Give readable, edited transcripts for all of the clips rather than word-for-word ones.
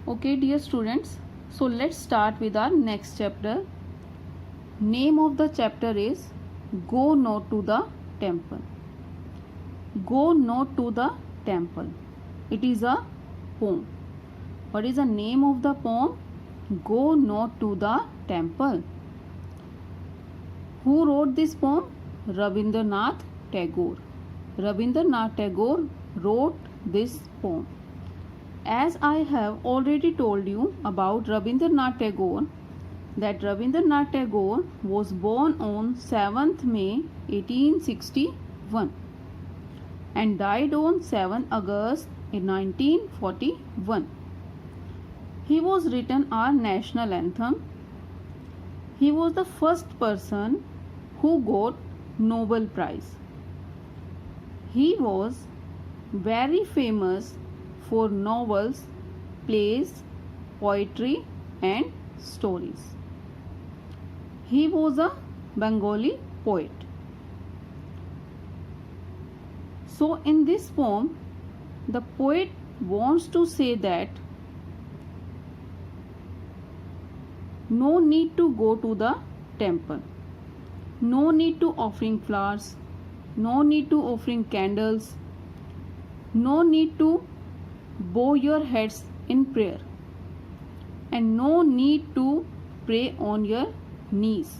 Okay, dear students, so let's start with our next chapter. Name of the chapter is Go Not to the Temple. Go Not to the Temple. It is a poem. What is the name of the poem? Go Not to the Temple. Who wrote this poem? Rabindranath Tagore. Rabindranath Tagore wrote this poem. As I have already told you about Rabindranath Tagore, that Rabindranath Tagore was born on 7th May 1861 and died on 7 August 1941. He was written our national anthem. He was the first person who got Nobel Prize. He was very famous for novels, plays, poetry and stories. He was a Bengali poet. So in this poem, the poet wants to say that no need to go to the temple, no need to offering flowers, no need to offering candles, no need to bow your heads in prayer, and no need to pray on your knees,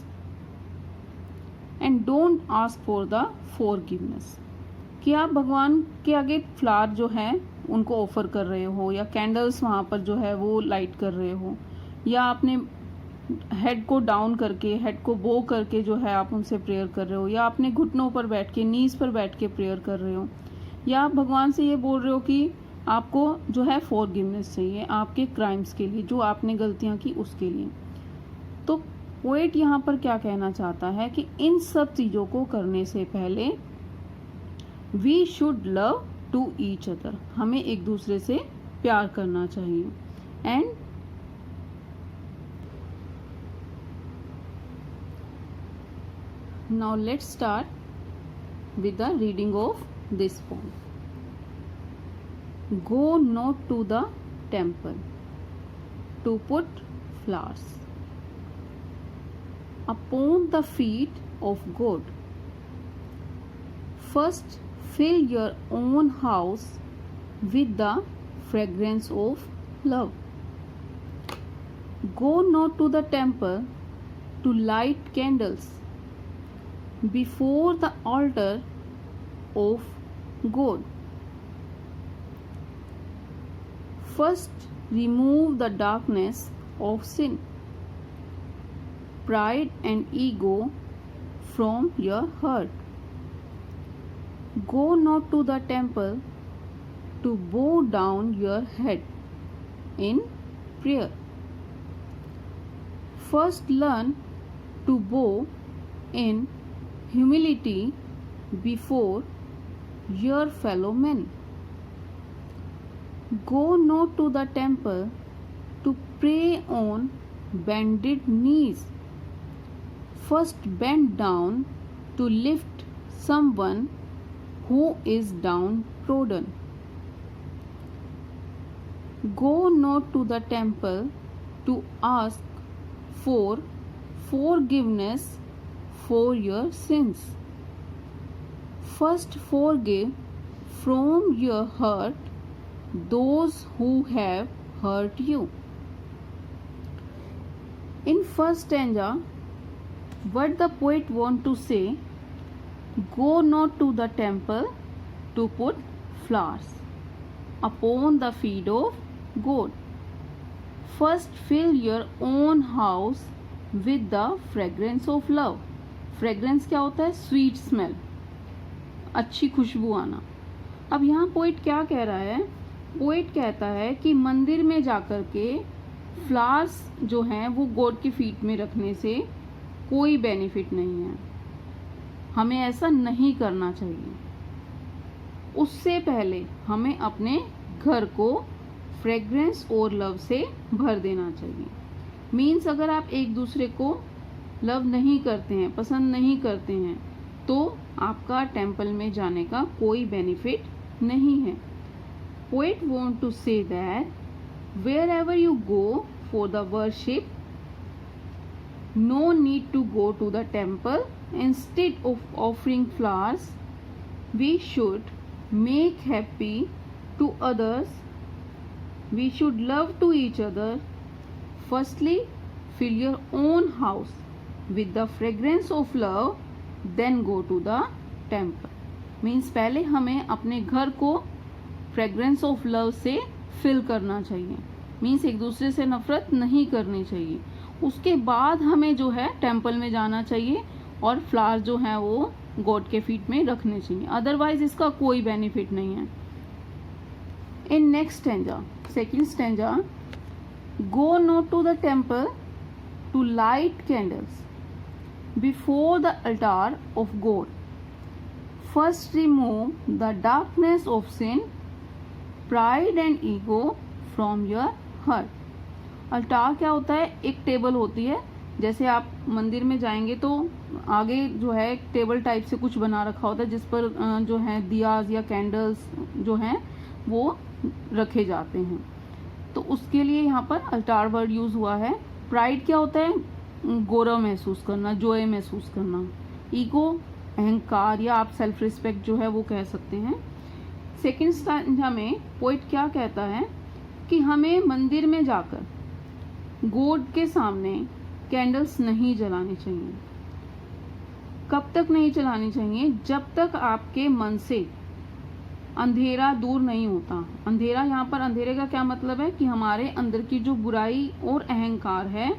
and don't ask for the forgiveness. कि आप भगवान के आगे flower जो है उनको offer कर रहे हो, या कैंडल्स वहाँ पर जो है वो लाइट कर रहे हो, या आपने हेड को डाउन करके, हेड को बो करके जो है आप उनसे प्रेयर कर रहे हो, या आपने घुटनों पर बैठ के, नीज पर बैठ के प्रेयर कर रहे हो, या आप भगवान से ये बोल रहे हो कि आपको जो है फॉरगिवनेस चाहिए आपके क्राइम्स के लिए, जो आपने गलतियां की उसके लिए। तो पोएट यहाँ पर क्या कहना चाहता है कि इन सब चीज़ों को करने से पहले we should love to each other, हमें एक दूसरे से प्यार करना चाहिए। And now let's start with the reading of this poem. Go not to the temple to put flowers upon the feet of God. First fill your own house with the fragrance of love. Go not to the temple to light candles before the altar of God. First remove the darkness of sin, pride and ego from your heart. Go not to the temple to bow down your head in prayer. First learn to bow in humility before your fellow men. Go not to the temple to pray on bended knees. First bend down to lift someone who is downtrodden. Go not to the temple to ask for forgiveness for your sins. First forgive from your heart those who have hurt you. In first stanza, what the poet want to say, go not to the temple to put flowers upon the feet of God. First fill your own house with the fragrance of love. Fragrance क्या होता है? Sweet smell, अच्छी खुशबू आना। अब यहाँ poet क्या कह रहा है? पोएट कहता है कि मंदिर में जाकर के फ्लावर्स जो हैं वो गॉड की फीट में रखने से कोई बेनिफिट नहीं है, हमें ऐसा नहीं करना चाहिए। उससे पहले हमें अपने घर को फ्रेग्रेंस और लव से भर देना चाहिए। मीन्स अगर आप एक दूसरे को लव नहीं करते हैं, पसंद नहीं करते हैं, तो आपका टेम्पल में जाने का कोई बेनिफिट नहीं है। Poet want to say that wherever you go for the worship, no need to go to the temple. Instead of offering flowers, we should make happy to others. We should love to each other. Firstly, fill your own house with the fragrance of love, then go to the temple. Means पहले हमें अपने घर को fragrance of love से fill करना चाहिए, means एक दूसरे से नफरत नहीं करनी चाहिए। उसके बाद हमें जो है टेम्पल में जाना चाहिए और फ्लावर जो है वो गॉड के फीट में रखने चाहिए, अदरवाइज इसका कोई बेनिफिट नहीं है। In next stanza, second stanza, go not to the temple to light candles before the altar of God. First remove the darkness of sin, pride and ego from your heart. Altar क्या होता है? एक table होती है, जैसे आप मंदिर में जाएंगे तो आगे जो है एक टेबल टाइप से कुछ बना रखा होता है जिस पर जो है दियाज या कैंडल्स जो हैं वो रखे जाते हैं, तो उसके लिए यहाँ पर अल्टार वर्ड यूज हुआ है। प्राइड क्या होता है? गौरव महसूस करना, जॉय महसूस करना। ईगो अहंकार या आप सेल्फ रिस्पेक्ट जो है वो कह सकते हैं। सेकेंड स्टैंजा में पोइट क्या कहता है कि हमें मंदिर में जाकर गॉड के सामने कैंडल्स नहीं जलानी चाहिए। कब तक नहीं जलानी चाहिए? जब तक आपके मन से अंधेरा दूर नहीं होता। अंधेरा, यहाँ पर अंधेरे का क्या मतलब है कि हमारे अंदर की जो बुराई और अहंकार है,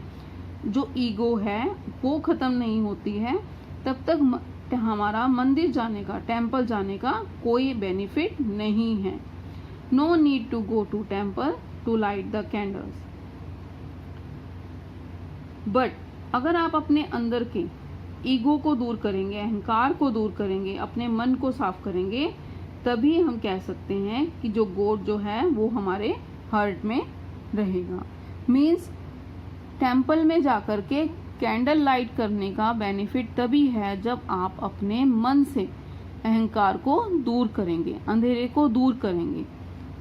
जो ईगो है, वो खत्म नहीं होती है, तब तक हमारा मंदिर जाने का, टेम्पल जाने का कोई बेनिफिट नहीं है। No need to go to temple to light the candles. But अगर आप अपने अंदर के ईगो को दूर करेंगे, अहंकार को दूर करेंगे, अपने मन को साफ करेंगे, तभी हम कह सकते हैं कि जो गॉड जो है वो हमारे हार्ट में रहेगा। मीन्स टेम्पल में जाकर के कैंडल लाइट करने का बेनिफिट तभी है जब आप अपने मन से अहंकार को दूर करेंगे, अंधेरे को दूर करेंगे,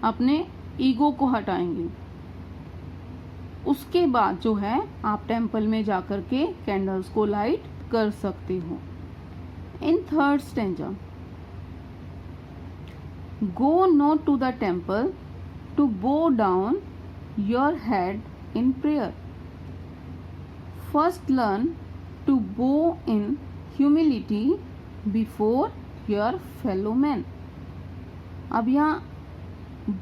अपने ईगो को हटाएंगे। उसके बाद जो है आप टेम्पल में जाकर के कैंडल्स को लाइट कर सकते हो। In third stanza, go not to the temple to bow down your head in prayer. First learn to bow in humility before your fellow man. अब यहाँ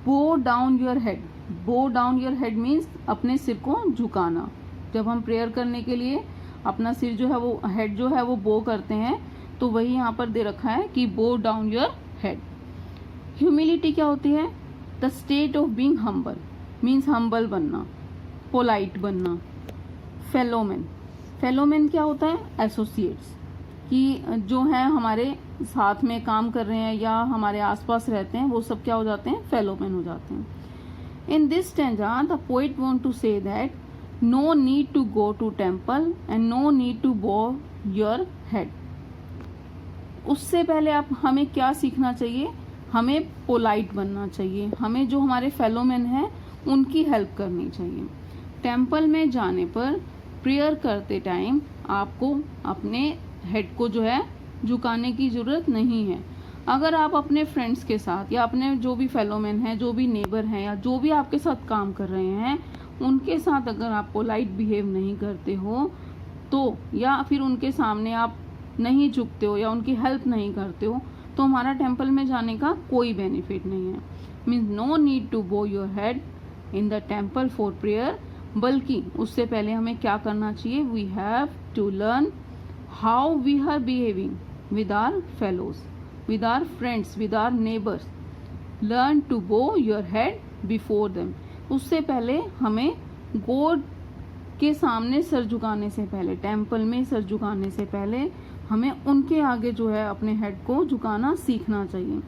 bow down your head, bow down your head means अपने सिर को झुकाना। जब हम prayer करने के लिए अपना सिर जो है वो, हेड जो है वो बो करते हैं, तो वही यहाँ पर दे रखा है कि बो डाउन योर हेड। ह्यूमिलिटी क्या होती है? The state of being humble, means humble बनना, पोलाइट बनना। फेलोमेन, फेलोमेन क्या होता है? एसोसिएट्स, कि जो है हमारे साथ में काम कर रहे हैं या हमारे आसपास रहते हैं, वो सब क्या हो जाते हैं? फेलोमेन हो जाते हैं। In this stanza, the poet want to say that no need to go to temple and no need to bow your head. उससे पहले आप हमें क्या सीखना चाहिए? हमें पोलाइट बनना चाहिए, हमें जो हमारे फेलोमेन हैं उनकी हेल्प करनी चाहिए। टेम्पल में जाने पर प्रेयर करते टाइम आपको अपने हेड को जो है झुकाने की ज़रूरत नहीं है। अगर आप अपने फ्रेंड्स के साथ या अपने जो भी फेलोमेन हैं, जो भी नेबर हैं या जो भी आपके साथ काम कर रहे हैं, उनके साथ अगर आप पोलाइट बिहेव नहीं करते हो तो, या फिर उनके सामने आप नहीं झुकते हो या उनकी हेल्प नहीं करते हो, तो हमारा टेम्पल में जाने का कोई बेनिफिट नहीं है। Means no need to bow your head in the temple for prayer, बल्कि उससे पहले हमें क्या करना चाहिए? We have to learn how we are behaving with our fellows, with our friends, with our neighbors. Learn to bow your head before them. उससे पहले हमें गॉड के सामने सर झुकाने से पहले, टेम्पल में सर झुकाने से पहले हमें उनके आगे जो है अपने हेड को झुकाना सीखना चाहिए।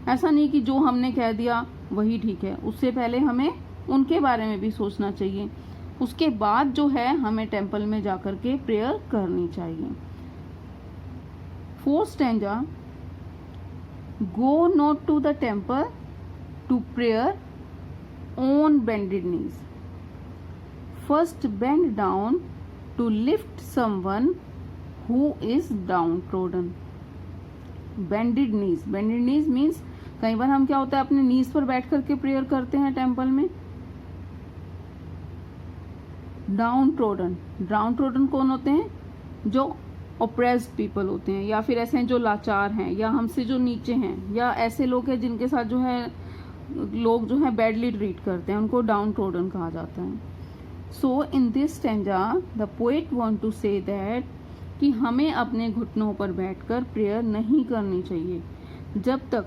ऐसा नहीं कि जो हमने कह दिया वही ठीक है, उससे पहले हमें उनके बारे में भी सोचना चाहिए। उसके बाद जो है हमें टेम्पल में जाकर के प्रेयर करनी चाहिए। Fourth stanza, go not to the temple to prayer on on bended knees. First bend down to lift someone who is downtrodden. Bended knees. Bended knees means कई बार हम क्या होता है अपने नीज पर बैठ करके प्रेयर करते हैं टेम्पल में. डाउनट्रोडन. डाउनट्रोडन कौन होते हैं? जो ऑप्रेस्ड पीपल होते हैं, या फिर ऐसे हैं जो लाचार हैं, या हमसे जो नीचे हैं, या ऐसे लोग हैं जिनके साथ जो है लोग जो है बैडली ट्रीट करते हैं, उनको डाउनट्रोडन कहा जाता है. So in this stanza the poet want to say that कि हमें अपने घुटनों पर बैठकर प्रेयर नहीं करनी चाहिए जब तक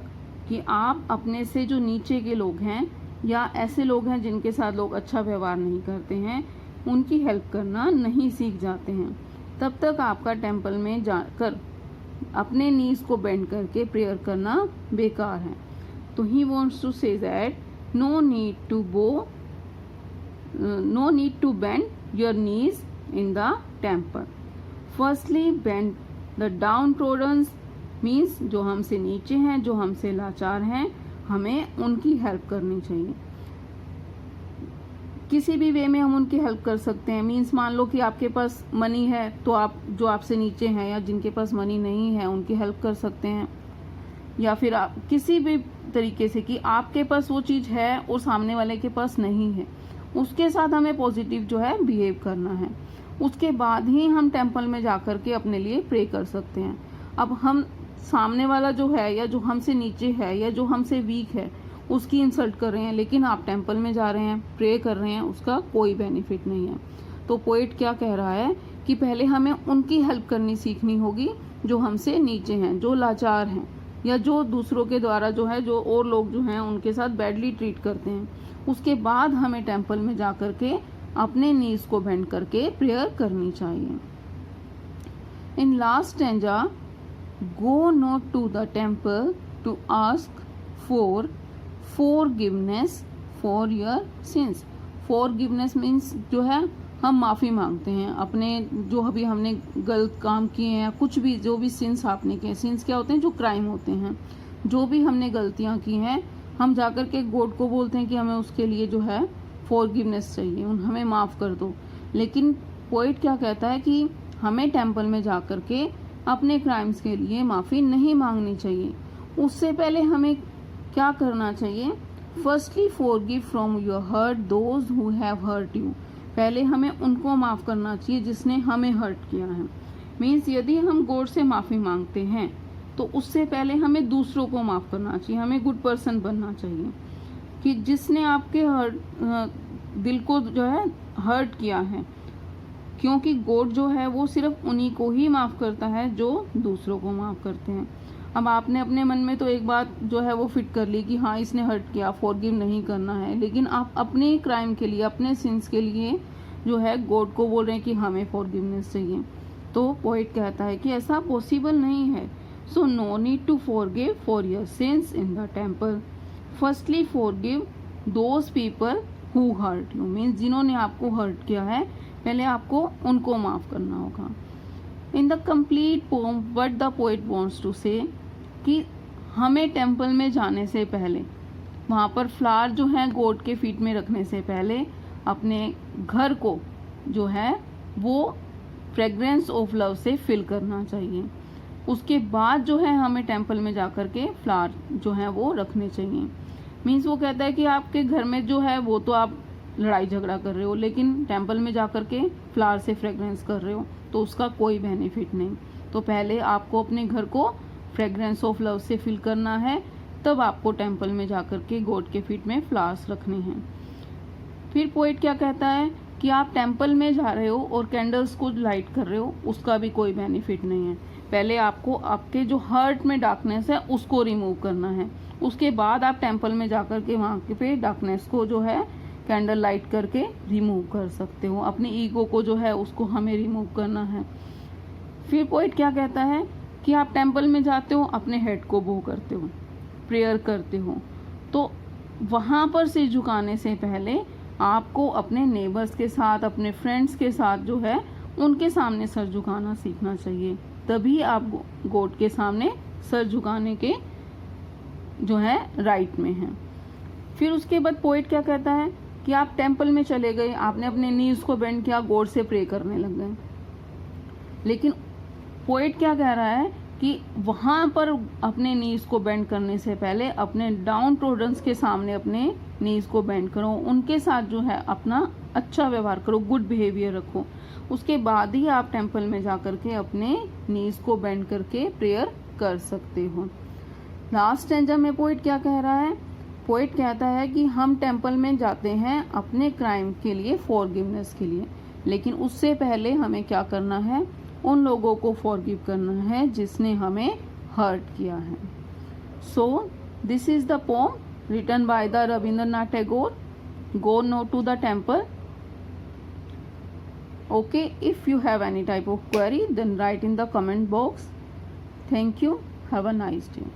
कि आप अपने से जो नीचे के लोग हैं या ऐसे लोग हैं जिनके साथ लोग अच्छा व्यवहार नहीं करते हैं उनकी हेल्प करना नहीं सीख जाते हैं. तब तक आपका टेम्पल में जाकर अपने नीज को बेंड करके प्रेयर करना बेकार है. तो he wants to say that no need to bend your knees in the temple. Firstly bend the downtrodden means जो हमसे नीचे हैं, जो हमसे लाचार हैं, हमें उनकी हेल्प करनी चाहिए. किसी भी वे में हम उनकी हेल्प कर सकते हैं. मीन्स मान लो कि आपके पास मनी है तो आप जो आपसे नीचे हैं या जिनके पास मनी नहीं है उनकी हेल्प कर सकते हैं. या फिर आप किसी भी तरीके से कि आपके पास वो चीज़ है और सामने वाले के पास नहीं है, उसके साथ हमें पॉजिटिव जो है बिहेव करना है. उसके बाद ही हम टेम्पल में जा कर के अपने लिए प्रे कर सकते हैं. अब हम सामने वाला जो है या जो हमसे नीचे है या जो हमसे वीक है उसकी इंसल्ट कर रहे हैं, लेकिन आप टेम्पल में जा रहे हैं, प्रे कर रहे हैं, उसका कोई बेनिफिट नहीं है. तो पोएट क्या कह रहा है कि पहले हमें उनकी हेल्प करनी सीखनी होगी जो हमसे नीचे हैं, जो लाचार हैं, या जो दूसरों के द्वारा जो है जो और लोग जो हैं उनके साथ बैडली ट्रीट करते हैं. उसके बाद हमें टेम्पल में जा कर के अपने नीज को बेंड करके प्रेयर करनी चाहिए. In last stanza, go not to the temple to ask for forgiveness for your sins. forgiveness means जो है हम माफ़ी मांगते हैं अपने जो अभी हमने गलत काम किए हैं, कुछ भी जो भी सिंस आपने किए. सिंस क्या होते हैं? जो क्राइम होते हैं. जो भी हमने गलतियां की हैं हम जाकर के गॉड को बोलते हैं कि हमें उसके लिए जो है फॉरगिवनेस चाहिए, हमें माफ़ कर दो. लेकिन पोएट क्या कहता है कि हमें टेम्पल में जा कर के अपने क्राइम्स के लिए माफ़ी नहीं मांगनी चाहिए. उससे पहले हमें क्या करना चाहिए? Firstly forgive from your heart those who have hurt you. पहले हमें उनको माफ़ करना चाहिए जिसने हमें हर्ट किया है. मीन्स यदि हम गॉड से माफ़ी मांगते हैं तो उससे पहले हमें दूसरों को माफ़ करना चाहिए. हमें गुड पर्सन बनना चाहिए कि जिसने आपके दिल को जो है हर्ट किया है, क्योंकि गॉड जो है वो सिर्फ उन्हीं को ही माफ़ करता है जो दूसरों को माफ़ करते हैं. अब आपने अपने मन में तो एक बात जो है वो फिट कर ली कि हाँ इसने हर्ट किया, फॉरगिव नहीं करना है, लेकिन आप अपने क्राइम के लिए, अपने सिंस के लिए जो है गॉड को बोल रहे हैं कि हमें फॉरगिवनेस चाहिए. तो पोएट कहता है कि ऐसा पॉसिबल नहीं है. So no need to forgive for your sins in the temple. Firstly forgive those people who hurt you. Means जिन्होंने आपको हर्ट किया है पहले आपको उनको माफ़ करना होगा. In the complete poem what the poet wants to say कि हमें टेम्पल में जाने से पहले वहाँ पर फ्लावर जो है गॉड के फीट में रखने से पहले अपने घर को जो है वो फ्रेग्रेंस ऑफ लव से फिल करना चाहिए. उसके बाद जो है हमें टेम्पल में जा कर के फ्लावर जो है वो रखने चाहिए. मीन्स वो कहता है कि आपके घर में जो है वो तो आप लड़ाई झगड़ा कर रहे हो, लेकिन टेम्पल में जा कर के फ्लावर से फ्रेग्रेंस कर रहे हो तो उसका कोई बेनिफिट नहीं. तो पहले आपको अपने घर को फ्रेग्रेंस ऑफ लव से फिल करना है, तब आपको टेम्पल में जाकर के गॉड के फीट में फ्लावर्स रखने हैं. फिर पोएट क्या कहता है कि आप टेम्पल में जा रहे हो और कैंडल्स को लाइट कर रहे हो, उसका भी कोई बेनिफिट नहीं है. पहले आपको आपके जो हार्ट में डार्कनेस है उसको रिमूव करना है. उसके बाद आप टेम्पल में जाकर के वहाँ पे डार्कनेस को जो है कैंडल लाइट करके रिमूव कर सकते हो. अपनी ईगो को जो है उसको हमें रिमूव करना है. फिर पोएट क्या कहता है कि आप टेम्पल में जाते हो, अपने हेड को बो करते हो, प्रेयर करते हो, तो वहाँ पर सिर झुकाने से पहले आपको अपने नेबर्स के साथ, अपने फ्रेंड्स के साथ जो है उनके सामने सर झुकाना सीखना चाहिए. तभी आप गॉड के सामने सर झुकाने के जो है राइट में हैं. फिर उसके बाद पोएट क्या कहता है कि आप टेम्पल में चले गए, आपने अपने नीज को बेंड किया, गॉड से प्रे करने लग गए। लेकिन पोएट क्या कह रहा है कि वहां पर अपने नीज को बेंड करने से पहले अपने डाउन ट्रोडन्स के सामने अपने नीज को बेंड करो, उनके साथ जो है अपना अच्छा व्यवहार करो, गुड बिहेवियर रखो, उसके बाद ही आप टेम्पल में जा करके अपने नीज को बेंड करके प्रेयर कर सकते हो। लास्ट स्टैंजा में पोएट क्या कह रहा है? पोएट कहता है कि हम टेम्पल में जाते हैं अपने क्राइम के लिए, फॉरगिवनेस के लिए, लेकिन उससे पहले हमें क्या करना है? उन लोगों को फॉरगिव करना है जिसने हमें हर्ट किया है। So this is the poem written by the Rabindranath Tagore, go not to the temple. Okay, if you have any type of query, then write in the comment box. Thank you. Have a nice day.